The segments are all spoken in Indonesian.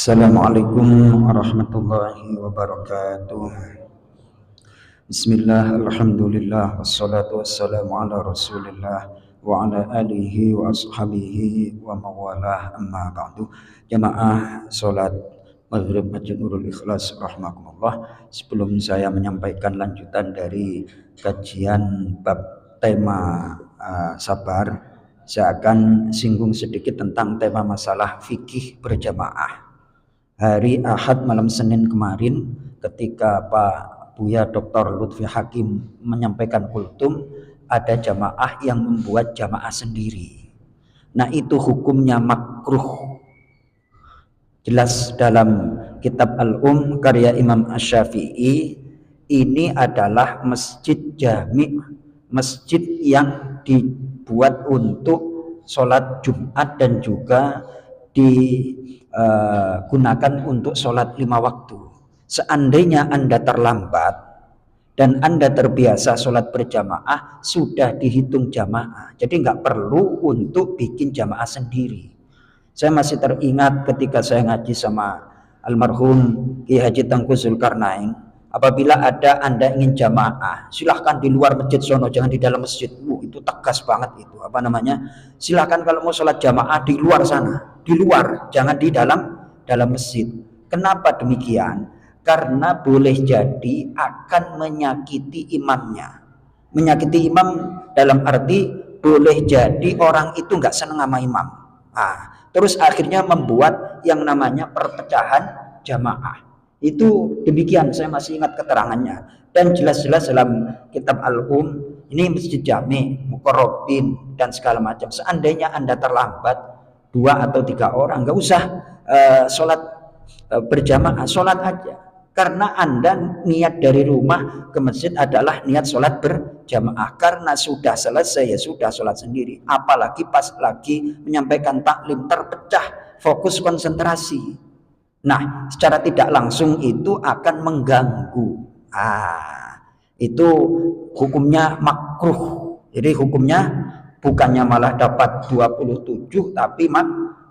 Assalamualaikum warahmatullahi wabarakatuh. Bismillah, alhamdulillah, wassalatu wassalamu ala rasulillah wa ala alihi wa ashabihi wa mawalah, amma ba'du. Jamaah sholat maghrib Masjid Nurul Ikhlas rahmakumullah. Sebelum saya menyampaikan lanjutan dari kajian bab tema sabar, saya akan singgung sedikit tentang tema masalah fikih berjamaah. Hari Ahad malam Senin kemarin, ketika Pak Buya Dr. Lutfi Hakim menyampaikan kultum, ada jamaah yang membuat jamaah sendiri. Nah, itu hukumnya makruh. Jelas dalam kitab Al-Um karya Imam Asy-Syafi'i, ini adalah masjid jami', masjid yang dibuat untuk sholat Jumat dan juga digunakan untuk sholat 5 waktu. Seandainya Anda terlambat dan Anda terbiasa sholat berjamaah, sudah dihitung jamaah. Jadi nggak perlu untuk bikin jamaah sendiri. Saya masih teringat ketika saya ngaji sama almarhum Ki Haji Tengku Zulkarnain, apabila ada Anda ingin jamaah, silahkan di luar masjid sono, jangan di dalam masjid. Itu tegas banget itu. Silahkan kalau mau sholat jamaah di luar sana, di luar, jangan di dalam masjid. Kenapa demikian? Karena boleh jadi akan menyakiti imamnya. Menyakiti imam dalam arti boleh jadi orang itu nggak senang sama imam. Terus akhirnya membuat yang namanya perpecahan jamaah. Itu demikian, saya masih ingat keterangannya. Dan jelas-jelas dalam kitab Al-Um, ini masjid jami, muqarrabin dan segala macam. Seandainya Anda terlambat 2 atau 3 orang, nggak usah sholat berjamaah, sholat aja. Karena Anda niat dari rumah ke masjid adalah niat sholat berjamaah. Karena sudah selesai, ya sudah sholat sendiri. Apalagi pas lagi menyampaikan taklim, terpecah fokus konsentrasi. Nah, secara tidak langsung itu akan mengganggu. Itu hukumnya makruh. Jadi hukumnya bukannya malah dapat 27 tapi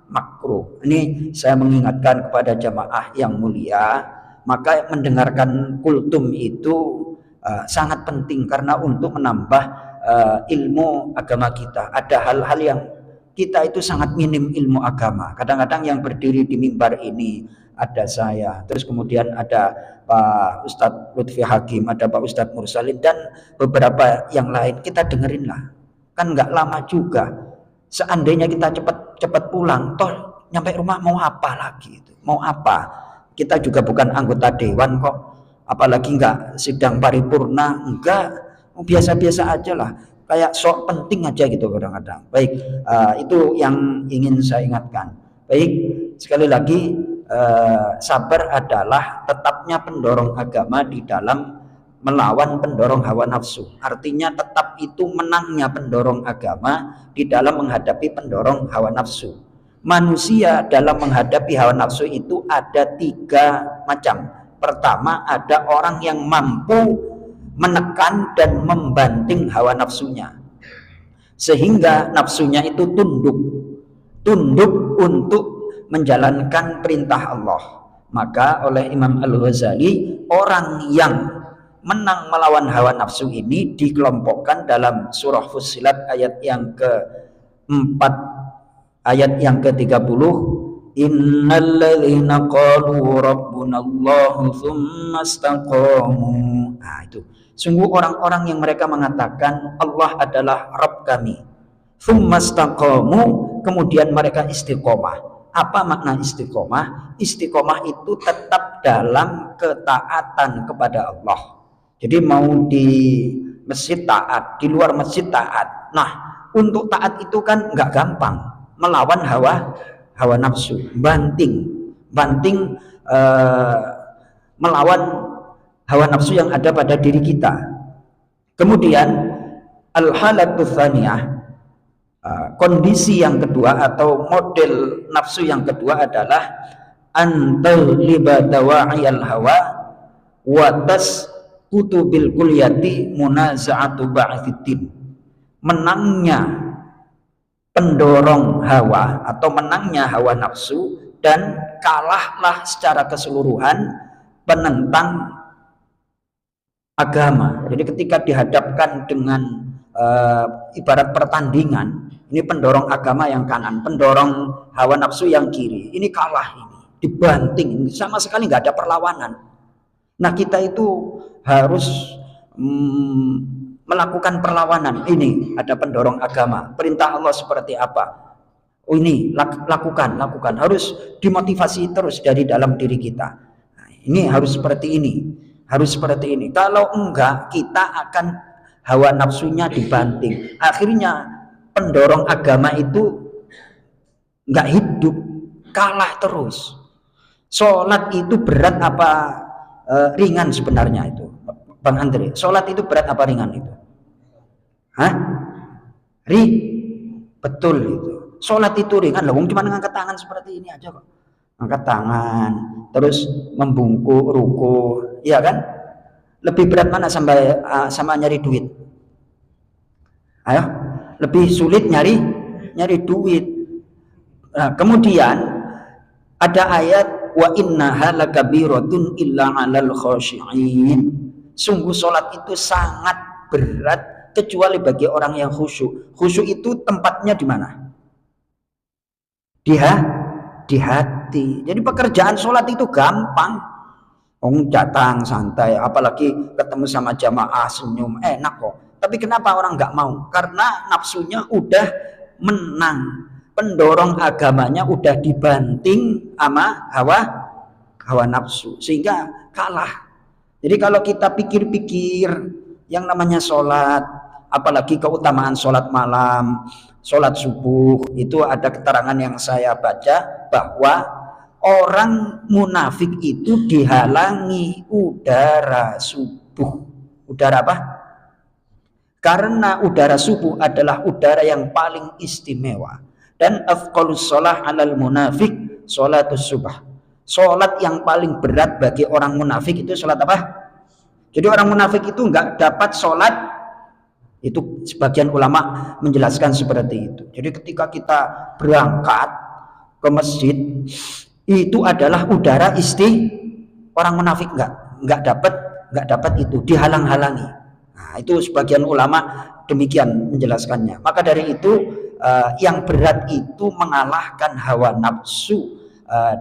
makruh. Ini saya mengingatkan kepada jamaah yang mulia, maka mendengarkan kultum itu sangat penting karena untuk menambah ilmu agama kita. Ada hal-hal yang kita itu sangat minim ilmu agama. Kadang-kadang yang berdiri di mimbar ini ada saya, terus kemudian ada Pak Ustadz Lutfi Hakim, ada Pak Ustadz Mursalin dan beberapa yang lain. Kita dengerin lah, kan nggak lama juga. Seandainya kita cepat pulang, toh nyampe rumah mau apa lagi itu? Mau apa? Kita juga bukan anggota dewan kok, apalagi nggak sidang paripurna, enggak, biasa-biasa aja lah, kayak sok penting aja gitu kadang-kadang. Baik, itu yang ingin saya ingatkan. Baik, sekali lagi, sabar adalah tetapnya pendorong agama di dalam melawan pendorong hawa nafsu. Artinya tetap itu menangnya pendorong agama di dalam menghadapi pendorong hawa nafsu. Manusia dalam menghadapi hawa nafsu itu ada 3 macam. Pertama, ada orang yang mampu menekan dan membanting hawa nafsunya, sehingga nafsunya itu tunduk untuk menjalankan perintah Allah. Maka oleh Imam Al-Ghazali, orang yang menang melawan hawa nafsu ini dikelompokkan dalam surah Fussilat ayat yang ke-4 ayat yang ke-30, innalladzina qalu rabbunallahu tsumma istaqamu. Itu sungguh orang-orang yang mereka mengatakan Allah adalah Rabb kami, tsumma istaqamu, kemudian mereka istiqomah. Apa makna istiqomah? Istiqomah itu tetap dalam ketaatan kepada Allah. Jadi mau di masjid taat, di luar masjid taat. Nah, untuk taat itu kan nggak gampang. Melawan hawa nafsu, banting melawan hawa nafsu yang ada pada diri kita. Kemudian al-halatu tsaniyah, kondisi yang kedua atau model nafsu yang kedua adalah antal libadawa'il hawa wa tasqutu bil kulliyati munaza'atu ba'dhiddin. Menangnya pendorong hawa atau menangnya hawa nafsu dan kalahlah secara keseluruhan penentang agama. Jadi ketika dihadapkan dengan ibarat pertandingan, ini pendorong agama yang kanan, pendorong hawa nafsu yang kiri, ini kalah, ini dibanting, sama sekali nggak ada perlawanan. Nah kita itu harus melakukan perlawanan. Ini ada pendorong agama, perintah Allah seperti apa, oh ini lakukan, harus dimotivasi terus dari dalam diri kita. Nah, ini harus seperti ini, harus seperti ini. Kalau enggak, kita akan hawa nafsunya dibanting. Akhirnya pendorong agama itu enggak hidup, kalah terus. Sholat itu berat apa ringan sebenarnya itu, Bang Andre? Sholat itu berat apa ringan itu? Hah? Betul itu. Sholat itu ringan, loh cuma ngangkat tangan seperti ini aja kok. Angkat tangan, terus membungkuk, ruku, ya kan? Lebih berat mana sama nyari duit? Ayo, lebih sulit nyari duit. Nah, kemudian ada ayat wa innaha lakabiratun illa 'alal khashi'in. Sungguh sholat itu sangat berat kecuali bagi orang yang khusyuk. Khusyuk itu tempatnya di mana? Di hati. Jadi pekerjaan sholat itu gampang. Datang santai, apalagi ketemu sama jamaah senyum, enak kok. Tapi kenapa orang nggak mau? Karena nafsunya udah menang, pendorong agamanya udah dibanting sama hawa nafsu, sehingga kalah. Jadi kalau kita pikir-pikir yang namanya sholat, apalagi keutamaan sholat malam, sholat subuh, itu ada keterangan yang saya baca bahwa orang munafik itu dihalangi udara subuh. Udara apa? Karena udara subuh adalah udara yang paling istimewa. Dan afqalus sholah alal munafik sholatus subah. Sholat yang paling berat bagi orang munafik itu sholat apa? Jadi orang munafik itu nggak dapat sholat. Itu sebagian ulama menjelaskan seperti itu. Jadi ketika kita berangkat ke masjid, itu adalah udara orang munafik nggak dapat itu, dihalang-halangi. Nah, itu sebagian ulama demikian menjelaskannya. Maka dari itu yang berat itu mengalahkan hawa nafsu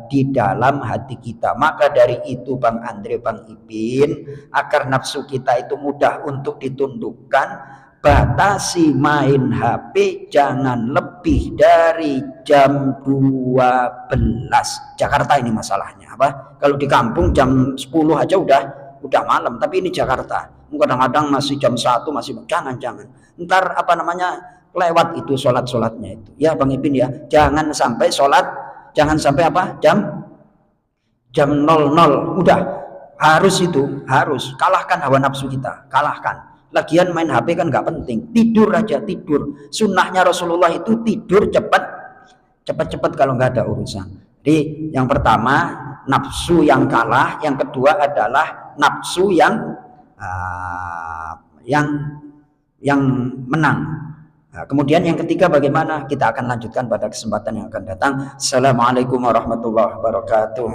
di dalam hati kita. Maka dari itu Bang Andre, Bang Ipin, agar nafsu kita itu mudah untuk ditundukkan, batasi main HP jangan lebih dari jam 12. Jakarta ini masalahnya apa? Kalau di kampung jam 10 aja udah malam, tapi ini Jakarta. Kadang-kadang masih jam 1 masih jangan. Ntar apa namanya? Lewat itu sholatnya itu. Ya Bang Ipin ya, jangan sampai sholat, jangan sampai apa? Jam 00 udah harus kalahkan hawa nafsu kita, kalahkan. Lagian main HP kan nggak penting, tidur aja, tidur. Sunnahnya Rasulullah itu tidur cepat kalau nggak ada urusan. Jadi yang pertama nafsu yang kalah, yang kedua adalah nafsu yang menang. Nah, kemudian yang ketiga bagaimana? Kita akan lanjutkan pada kesempatan yang akan datang. Assalamualaikum warahmatullahi wabarakatuh.